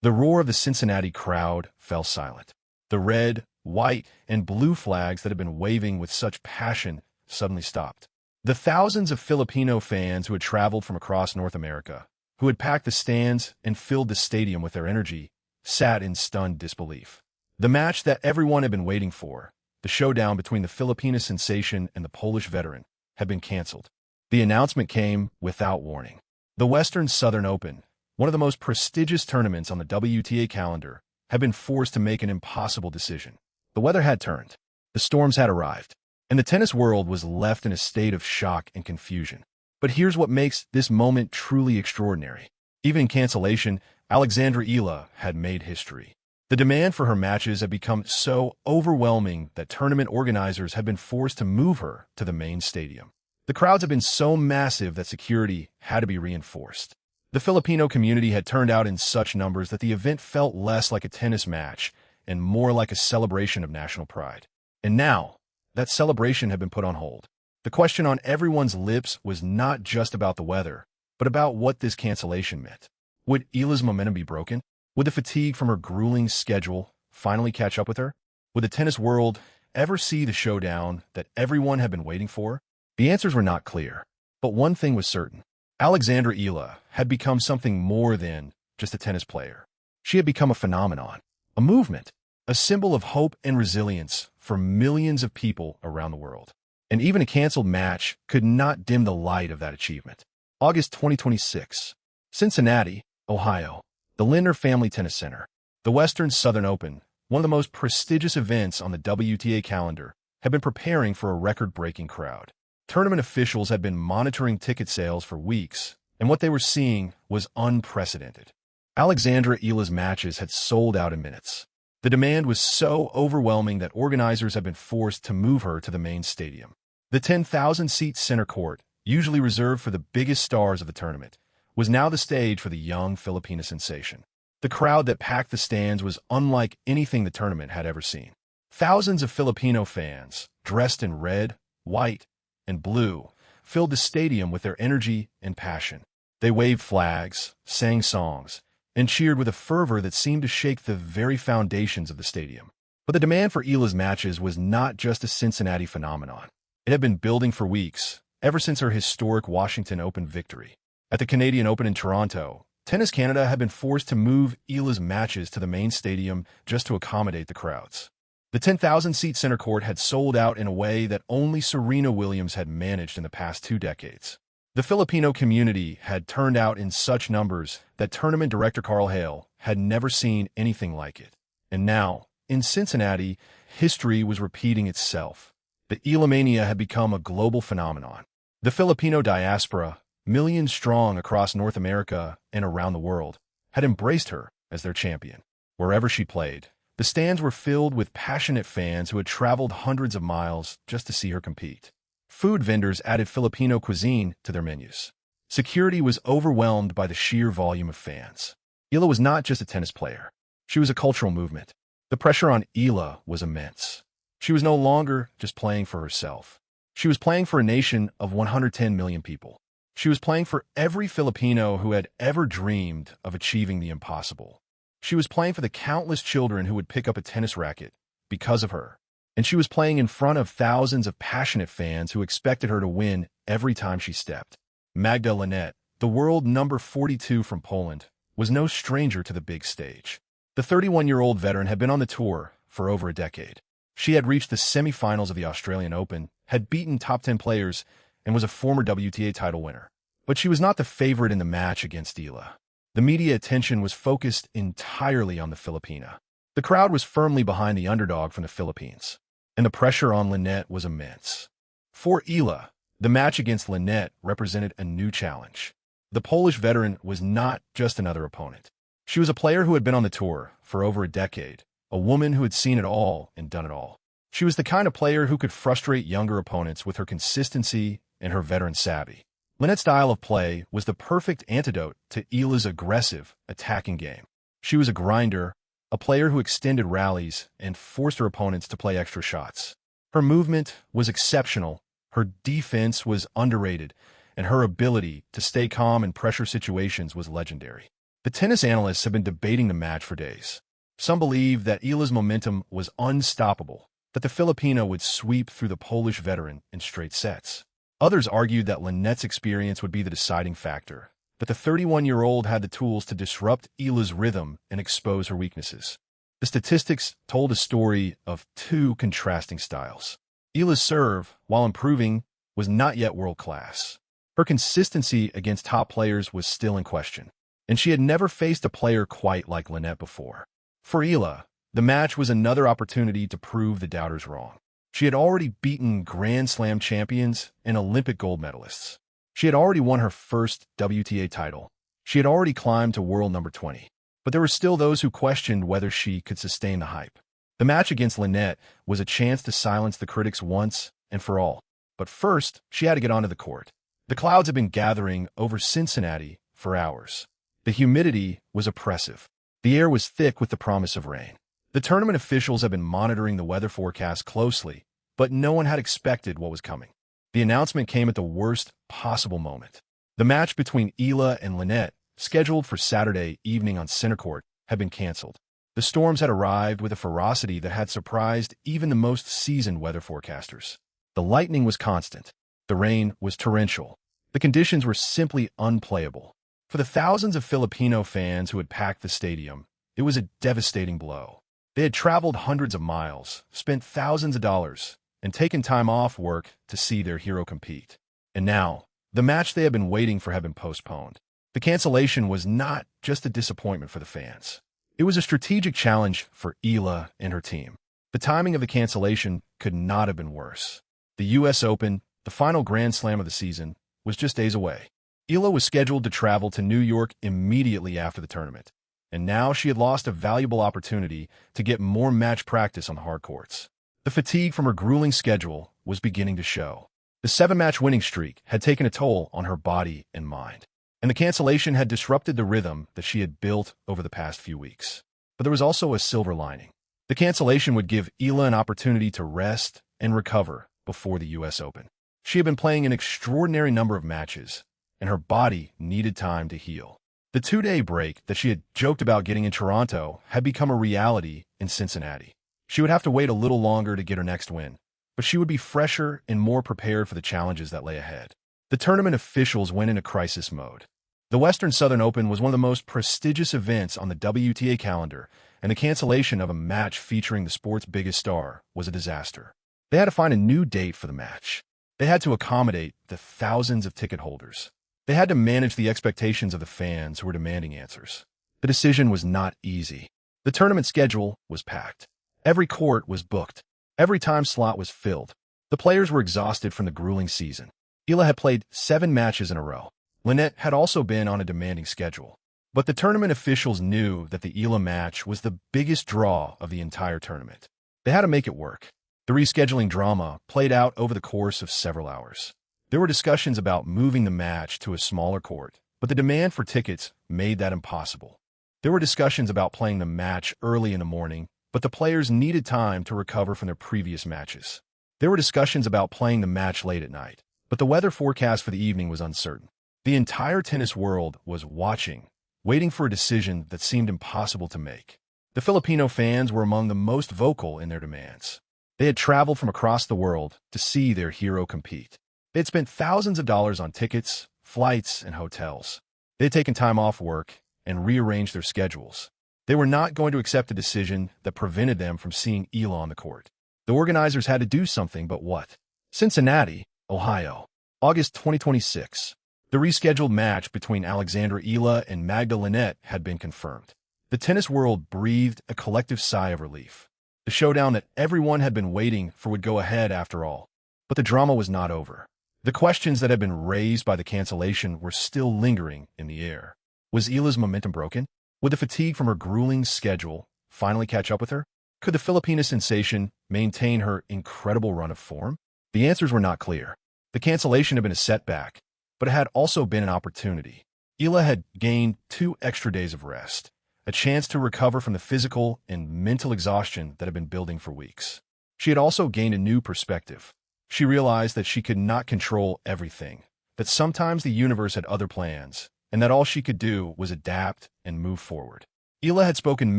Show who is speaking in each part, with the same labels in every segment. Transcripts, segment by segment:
Speaker 1: The roar of the Cincinnati crowd fell silent. The red, white, and blue flags that had been waving with such passion suddenly stopped. The thousands of Filipino fans who had traveled from across North America, who had packed the stands and filled the stadium with their energy, sat in stunned disbelief. The match that everyone had been waiting for, the showdown between the Filipina sensation and the Polish veteran, had been canceled. The announcement came without warning. The Western-Southern Open, one of the most prestigious tournaments on the WTA calendar, had been forced to make an impossible decision. The weather had turned. The storms had arrived. And the tennis world was left in a state of shock and confusion. But here's what makes this moment truly extraordinary. Even in cancellation, Alexandra Eala had made history. The demand for her matches had become so overwhelming that tournament organizers had been forced to move her to the main stadium. The crowds had been so massive that security had to be reinforced. The Filipino community had turned out in such numbers that the event felt less like a tennis match and more like a celebration of national pride. And now, that celebration had been put on hold. The question on everyone's lips was not just about the weather, but about what this cancellation meant. Would Eala's momentum be broken? Would the fatigue from her grueling schedule finally catch up with her? Would the tennis world ever see the showdown that everyone had been waiting for? The answers were not clear, but one thing was certain. Alexandra Eala had become something more than just a tennis player. She had become a phenomenon, a movement, a symbol of hope and resilience for millions of people around the world. And even a canceled match could not dim the light of that achievement. August 2026, Cincinnati, Ohio, the Lindner Family Tennis Center. The Western-Southern Open, one of the most prestigious events on the WTA calendar, had been preparing for a record-breaking crowd. Tournament officials had been monitoring ticket sales for weeks, and what they were seeing was unprecedented. Alexandra Eala's matches had sold out in minutes. The demand was so overwhelming that organizers had been forced to move her to the main stadium. The 10,000-seat center court, usually reserved for the biggest stars of the tournament, was now the stage for the young Filipina sensation. The crowd that packed the stands was unlike anything the tournament had ever seen. Thousands of Filipino fans, dressed in red, white, and blue, filled the stadium with their energy and passion. They waved flags, sang songs, and cheered with a fervor that seemed to shake the very foundations of the stadium. But the demand for Eala's matches was not just a Cincinnati phenomenon. It had been building for weeks, ever since her historic Washington Open victory. At the Canadian Open in Toronto, Tennis Canada had been forced to move Eala's matches to the main stadium just to accommodate the crowds. The 10,000-seat center court had sold out in a way that only Serena Williams had managed in the past 2 decades. The Filipino community had turned out in such numbers that tournament director Carl Hale had never seen anything like it. And now, in Cincinnati, history was repeating itself. The Eala-mania had become a global phenomenon. The Filipino diaspora, millions strong across North America and around the world, had embraced her as their champion. Wherever she played, the stands were filled with passionate fans who had traveled hundreds of miles just to see her compete. Food vendors added Filipino cuisine to their menus. Security was overwhelmed by the sheer volume of fans. Eala was not just a tennis player. She was a cultural movement. The pressure on Eala was immense. She was no longer just playing for herself. She was playing for a nation of 110 million people. She was playing for every Filipino who had ever dreamed of achieving the impossible. She was playing for the countless children who would pick up a tennis racket because of her. And she was playing in front of thousands of passionate fans who expected her to win every time she stepped. Magda Linette, the world number 42 from Poland, was no stranger to the big stage. The 31-year-old veteran had been on the tour for over a decade. She had reached the semifinals of the Australian Open, had beaten top 10 players, and was a former WTA title winner. But she was not the favorite in the match against Eala. The media attention was focused entirely on the Filipina. The crowd was firmly behind the underdog from the Philippines, and the pressure on Linette was immense. For Eala, the match against Linette represented a new challenge. The Polish veteran was not just another opponent. She was a player who had been on the tour for over a decade, a woman who had seen it all and done it all. She was the kind of player who could frustrate younger opponents with her consistency and her veteran savvy. Linette's style of play was the perfect antidote to Eala's aggressive, attacking game. She was a grinder, a player who extended rallies and forced her opponents to play extra shots. Her movement was exceptional, her defense was underrated, and her ability to stay calm in pressure situations was legendary. The tennis analysts have been debating the match for days. Some believe that Eala's momentum was unstoppable, that the Filipino would sweep through the Polish veteran in straight sets. Others argued that Linette's experience would be the deciding factor, that the 31-year-old had the tools to disrupt Eala's rhythm and expose her weaknesses. The statistics told a story of two contrasting styles. Eala's serve, while improving, was not yet world-class. Her consistency against top players was still in question, and she had never faced a player quite like Linette before. For Eala, the match was another opportunity to prove the doubters wrong. She had already beaten Grand Slam champions and Olympic gold medalists. She had already won her first WTA title. She had already climbed to world number 20. But there were still those who questioned whether she could sustain the hype. The match against Linette was a chance to silence the critics once and for all. But first, she had to get onto the court. The clouds had been gathering over Cincinnati for hours. The humidity was oppressive. The air was thick with the promise of rain. The tournament officials had been monitoring the weather forecast closely, but no one had expected what was coming. The announcement came at the worst possible moment. The match between Eala and Linette, scheduled for Saturday evening on center court, had been canceled. The storms had arrived with a ferocity that had surprised even the most seasoned weather forecasters. The lightning was constant. The rain was torrential. The conditions were simply unplayable. For the thousands of Filipino fans who had packed the stadium, it was a devastating blow. They had traveled hundreds of miles, spent thousands of dollars, and taken time off work to see their hero compete. And now, the match they had been waiting for had been postponed. The cancellation was not just a disappointment for the fans. It was a strategic challenge for Eala and her team. The timing of the cancellation could not have been worse. The U.S. Open, the final Grand Slam of the season, was just days away. Eala was scheduled to travel to New York immediately after the tournament, and now she had lost a valuable opportunity to get more match practice on the hard courts. The fatigue from her grueling schedule was beginning to show. The 7-match winning streak had taken a toll on her body and mind, and the cancellation had disrupted the rhythm that she had built over the past few weeks. But there was also a silver lining. The cancellation would give Eala an opportunity to rest and recover before the U.S. Open. She had been playing an extraordinary number of matches, and her body needed time to heal. The 2-day break that she had joked about getting in Toronto had become a reality in Cincinnati. She would have to wait a little longer to get her next win, but she would be fresher and more prepared for the challenges that lay ahead. The tournament officials went into crisis mode. The Western Southern Open was one of the most prestigious events on the WTA calendar, and the cancellation of a match featuring the sport's biggest star was a disaster. They had to find a new date for the match. They had to accommodate the thousands of ticket holders. They had to manage the expectations of the fans who were demanding answers. The decision was not easy. The tournament schedule was packed. Every court was booked. Every time slot was filled. The players were exhausted from the grueling season. Eala had played 7 matches in a row. Linette had also been on a demanding schedule. But the tournament officials knew that the Eala match was the biggest draw of the entire tournament. They had to make it work. The rescheduling drama played out over the course of several hours. There were discussions about moving the match to a smaller court, but the demand for tickets made that impossible. There were discussions about playing the match early in the morning, but the players needed time to recover from their previous matches. There were discussions about playing the match late at night, but the weather forecast for the evening was uncertain. The entire tennis world was watching, waiting for a decision that seemed impossible to make. The Filipino fans were among the most vocal in their demands. They had traveled from across the world to see their hero compete. They had spent thousands of dollars on tickets, flights, and hotels. They had taken time off work and rearranged their schedules. They were not going to accept a decision that prevented them from seeing Eala on the court. The organizers had to do something, but what? Cincinnati, Ohio, August 2026. The rescheduled match between Alexandra Eala and Magda Linette had been confirmed. The tennis world breathed a collective sigh of relief. The showdown that everyone had been waiting for would go ahead after all. But the drama was not over. The questions that had been raised by the cancellation were still lingering in the air. Was Eala's momentum broken? Would the fatigue from her grueling schedule finally catch up with her? Could the Filipina sensation maintain her incredible run of form? The answers were not clear. The cancellation had been a setback, but it had also been an opportunity. Eala had gained 2 extra days of rest, a chance to recover from the physical and mental exhaustion that had been building for weeks. She had also gained a new perspective. She realized that she could not control everything, that sometimes the universe had other plans, and that all she could do was adapt and move forward. Eala had spoken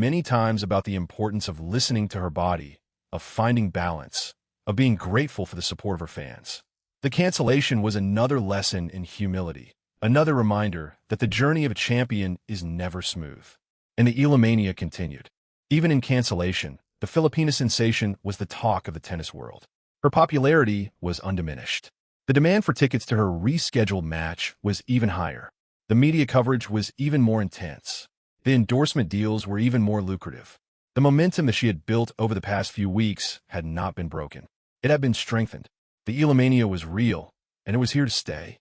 Speaker 1: many times about the importance of listening to her body, of finding balance, of being grateful for the support of her fans. The cancellation was another lesson in humility, another reminder that the journey of a champion is never smooth. And the Eala-mania continued. Even in cancellation, the Filipina sensation was the talk of the tennis world. Her popularity was undiminished. The demand for tickets to her rescheduled match was even higher. The media coverage was even more intense. The endorsement deals were even more lucrative. The momentum that she had built over the past few weeks had not been broken. It had been strengthened. The Eala-mania was real, and it was here to stay.